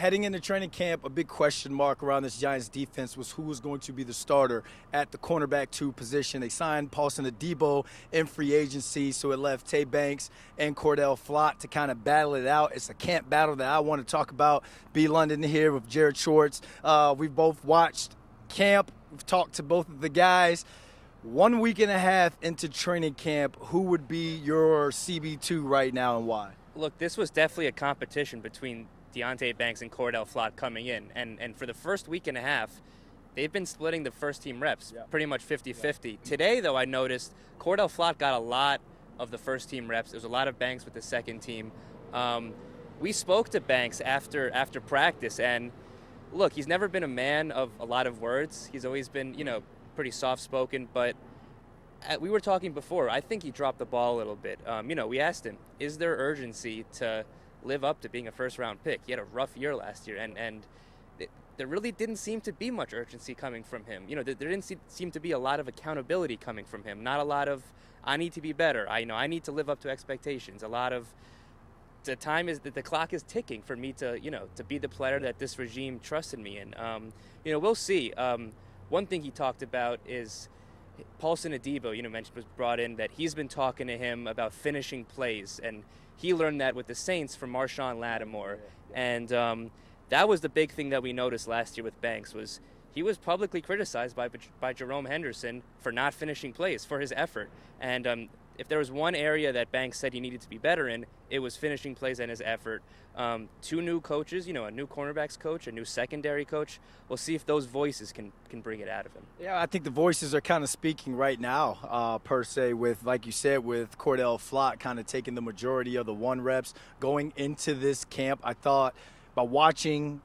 heading into training camp, a big question mark around this Giants defense was who was going to be the starter at the cornerback 2 position. They signed Paulson Adebo in free agency, so it left Tay Banks and Cor'Dale Flott to kind of battle it out. It's a camp battle that I want to talk about. B. London here with Jared Schwartz. We've both watched camp. We've talked to both of the guys. 1 week and a half into training camp, who would be your CB2 right now and why? Look, this was definitely a competition between Deonte Banks and Cor'Dale Flott coming in. And for the first week and a half, they've been splitting the first-team reps, pretty much 50-50. Today, though, I noticed Cor'Dale Flott got a lot of the first-team reps. There was a lot of Banks with the second team. We spoke to Banks after practice, and look, he's never been a man of a lot of words. He's always been, pretty soft-spoken, but we were talking before. I think he dropped the ball a little bit. We asked him, is there urgency to live up to being a first-round pick? He had a rough year last year, and there really didn't seem to be much urgency coming from him. There didn't seem to be a lot of accountability coming from him. Not a lot of, I need to be better. I need to live up to expectations. A lot of the clock is ticking for me to be the player that this regime trusted me in. We'll see. One thing he talked about is Paulson Adebo, mentioned, was brought in, that he's been talking to him about finishing plays, and he learned that with the Saints from Marshawn Lattimore. And that was the big thing that we noticed last year with Banks, was he was publicly criticized by Jerome Henderson for not finishing plays, for his effort. And if there was one area that Banks said he needed to be better in, it was finishing plays and his effort. 2 new coaches, a new cornerbacks coach, a new secondary coach. We'll see if those voices can bring it out of him. Yeah, I think the voices are kind of speaking right now, per se, with, like you said, with Cor'Dale Flott kind of taking the majority of the 1 reps going into this camp. I thought by watching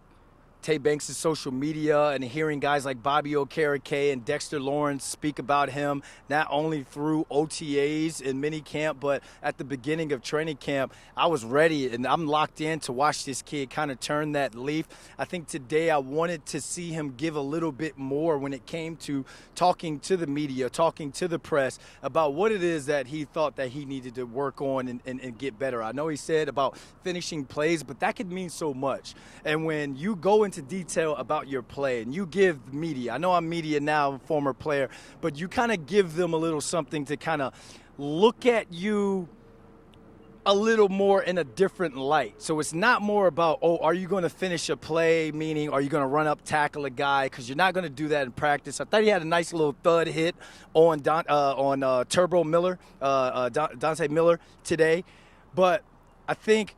Tay Banks' social media and hearing guys like Bobby Okereke and Dexter Lawrence speak about him, not only through OTAs and minicamp, but at the beginning of training camp, I was ready and I'm locked in to watch this kid kind of turn that leaf. I think today I wanted to see him give a little bit more when it came to talking to the media, talking to the press about what it is that he thought that he needed to work on and get better. I know he said about finishing plays, but that could mean so much. And when you go into detail about your play and you give media, I know I'm media now, former player, but you kind of give them a little something to kind of look at you a little more in a different light. So it's not more about, are you going to finish a play, meaning are you going to run up, tackle a guy, because you're not going to do that in practice. I thought he had a nice little thud hit on Turbo Miller, Deonte Miller today, but I think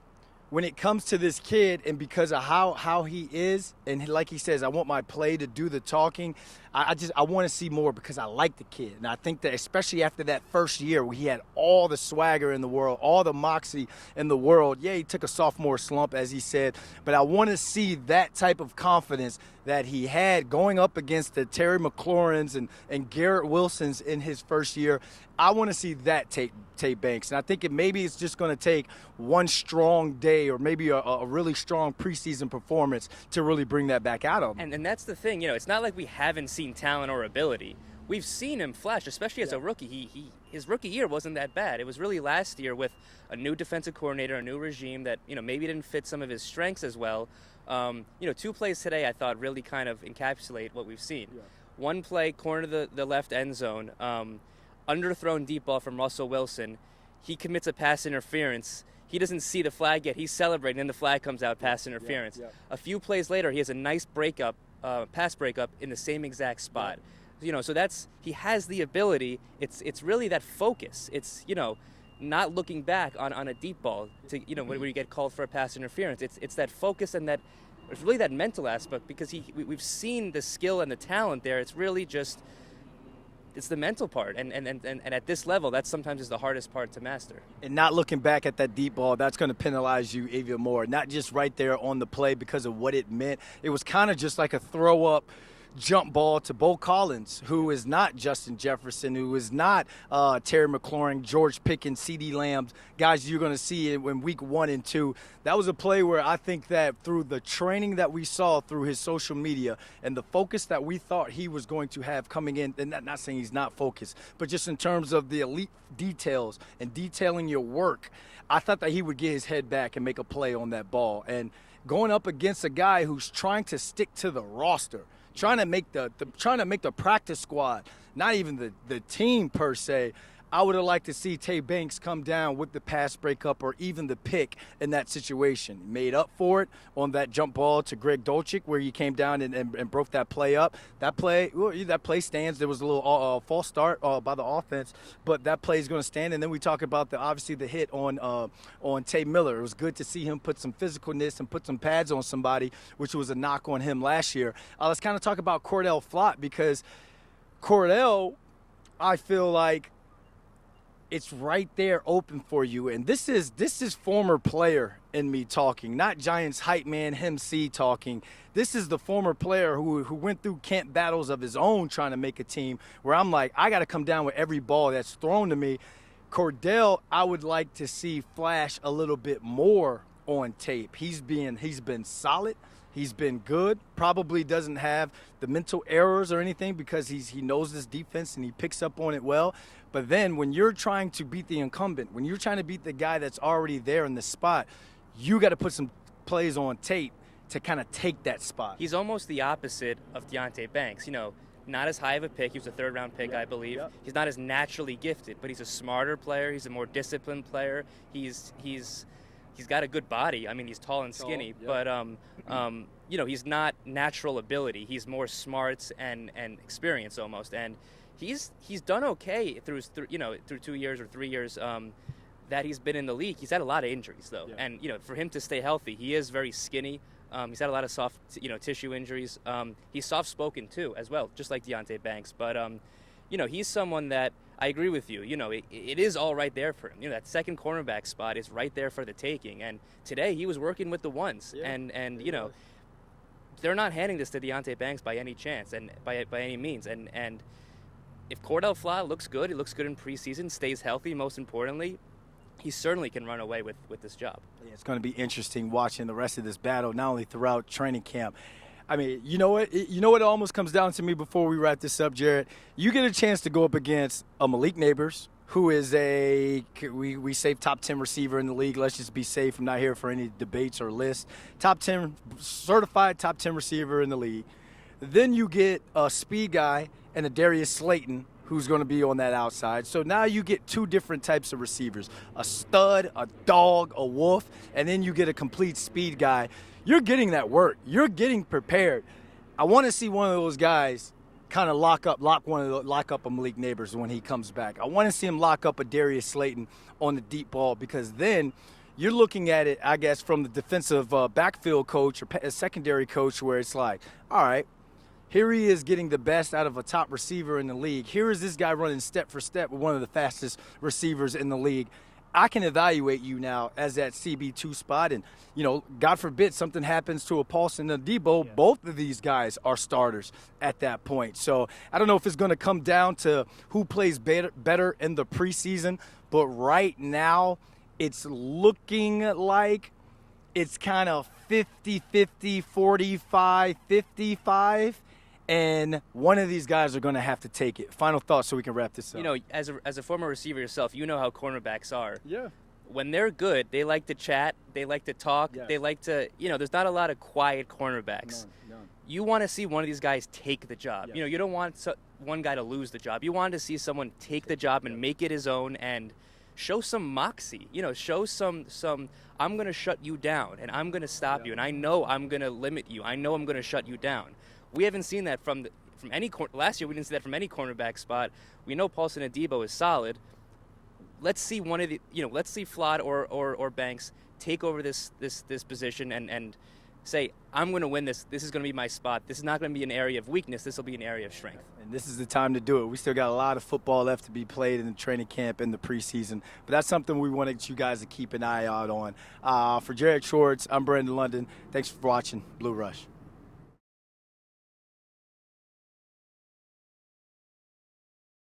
when it comes to this kid, and because of how he is, and like he says, I want my play to do the talking, I want to see more because I like the kid. And I think that especially after that first year where he had all the swagger in the world, all the moxie in the world, yeah, he took a sophomore slump, as he said, but I want to see that type of confidence that he had going up against the Terry McLaurins and Garrett Wilsons in his first year. I want to see that Tay Banks. And I think maybe it's just going to take one strong day or maybe a really strong preseason performance to really bring that back out of him. And that's the thing, it's not like we haven't seen talent or ability. We've seen him flash, especially as a rookie. His rookie year wasn't that bad. It was really last year with a new defensive coordinator, a new regime that, maybe didn't fit some of his strengths as well. 2 plays today I thought really kind of encapsulate what we've seen. Yeah. One play, corner to the left end zone, underthrown deep ball from Russell Wilson. He commits a pass interference. He doesn't see the flag yet. He's celebrating, and the flag comes out, pass interference. Yeah. A few plays later, he has a nice pass breakup in the same exact spot. Yeah. So he has the ability. It's really that focus. It's, not looking back on a deep ball to, when you get called for a pass interference. It's that focus and that, it's really that mental aspect, because we've seen the skill and the talent there. It's really just, it's the mental part, and at this level, that sometimes is the hardest part to master. And not looking back at that deep ball, that's going to penalize you even more. Not just right there on the play because of what it meant. It was kind of just like a throw up jump ball to Bo Collins, who is not Justin Jefferson, who is not Terry McLaurin, George Pickens, CeeDee Lamb, guys you're going to see in week 1 and 2. That was a play where I think that through the training that we saw through his social media and the focus that we thought he was going to have coming in, and not saying he's not focused, but just in terms of the elite details and detailing your work, I thought that he would get his head back and make a play on that ball. And going up against a guy who's trying to stick to the roster, trying to make the practice squad, not even the team per se. I would have liked to see Tay Banks come down with the pass breakup or even the pick in that situation. Made up for it on that jump ball to Greg Dulcich where he came down and broke that play up. That play stands. There was a little false start by the offense, but that play is going to stand. And then we talk about obviously the hit on Tay Miller. It was good to see him put some physicalness and put some pads on somebody, which was a knock on him last year. Let's kind of talk about Cor'Dale Flott, because Cor'Dale, I feel like, it's right there open for you. And this is former player in me talking, not Giants hype man MC talking. This is the former player who went through camp battles of his own trying to make a team, where I'm like, I got to come down with every ball that's thrown to me. Cor'Dale, I would like to see flash a little bit more on tape. He's been solid. He's been good. Probably doesn't have the mental errors or anything because he knows this defense and he picks up on it well. But then when you're trying to beat the incumbent, when you're trying to beat the guy that's already there in the spot, you got to put some plays on tape to kind of take that spot. He's almost the opposite of Deonte Banks. Not as high of a pick. He was a third-round pick, I believe. Yep. He's not as naturally gifted, but he's a smarter player. He's a more disciplined player. He's got a good body. I mean, he's tall and skinny, but he's not natural ability. He's more smarts and experience almost. And he's done okay through 2 years or 3 years that he's been in the league. He's had a lot of injuries though, and for him to stay healthy, he is very skinny. He's had a lot of soft tissue injuries. He's soft-spoken too, as well, just like Deonte Banks. But he's someone that I agree with you. It is all right there for him. That second cornerback spot is right there for the taking. And today he was working with the ones, and they're not handing this to Deonte Banks by any chance and by any means. And if Cor'Dale Flott looks good, he looks good in preseason, stays healthy, most importantly, he certainly can run away with this job. Yeah, it's going to be interesting watching the rest of this battle, not only throughout training camp. I mean, you know what? It almost comes down to me before we wrap this up, Jared. You get a chance to go up against a Malik Neighbors, who is we say top 10 receiver in the league. Let's just be safe. I'm not here for any debates or lists. Top 10, certified top 10 receiver in the league. Then you get a speed guy and a Darius Slayton, who's going to be on that outside. So now you get two different types of receivers, a stud, a dog, a wolf, and then you get a complete speed guy. You're getting that work. You're getting prepared. I want to see one of those guys kind of lock up a Malik Neighbors when he comes back. I want to see him lock up a Darius Slayton on the deep ball, because then you're looking at it, I guess, from the defensive backfield coach or secondary coach, where it's like, all right, here he is getting the best out of a top receiver in the league. Here is this guy running step for step with one of the fastest receivers in the league. I can evaluate you now as that CB2 spot. And, God forbid something happens to a Paulson and a Debo. Yeah. Both of these guys are starters at that point. So I don't know if it's going to come down to who plays better in the preseason. But right now, it's looking like it's kind of 50-50, 45-55. And one of these guys are going to have to take it. Final thoughts so we can wrap this up. As a former receiver yourself, you know how cornerbacks are. Yeah. When they're good, they like to chat, they like to talk, yes. They like to, there's not a lot of quiet cornerbacks. None. You want to see one of these guys take the job. Yes. You don't want one guy to lose the job. You want to see someone take the job and make it his own and show some moxie. Show some I'm going to shut you down and I'm going to stop you, and I know I'm going to limit you. I know I'm going to shut you down. We haven't seen that from any last year. We didn't see that from any cornerback spot. We know Paulson Adebo is solid. Let's see let's see Flott or Banks take over this position and say, I'm going to win this. This is going to be my spot. This is not going to be an area of weakness. This will be an area of strength. And this is the time to do it. We still got a lot of football left to be played in the training camp in the preseason. But that's something we wanted you guys to keep an eye out on. For Jared Schwartz, I'm Brandon London. Thanks for watching Blue Rush.